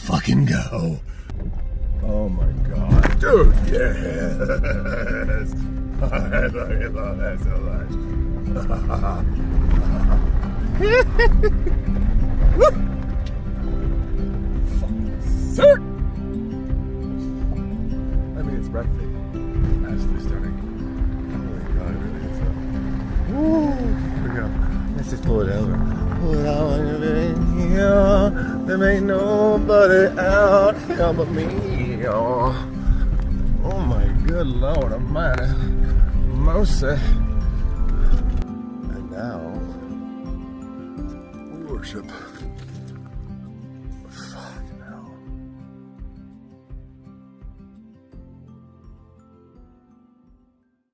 fucking go. Oh my god. Dude, yes. I fucking love that so much. Sir! I mean, it's breathtaking. Absolutely stunning. Holy god, it really is though. Woo! Here we go. Let's just pull it over. Without in here, there ain't nobody out here but me. Oh my good Lord Almighty, mercy. And now, we worship.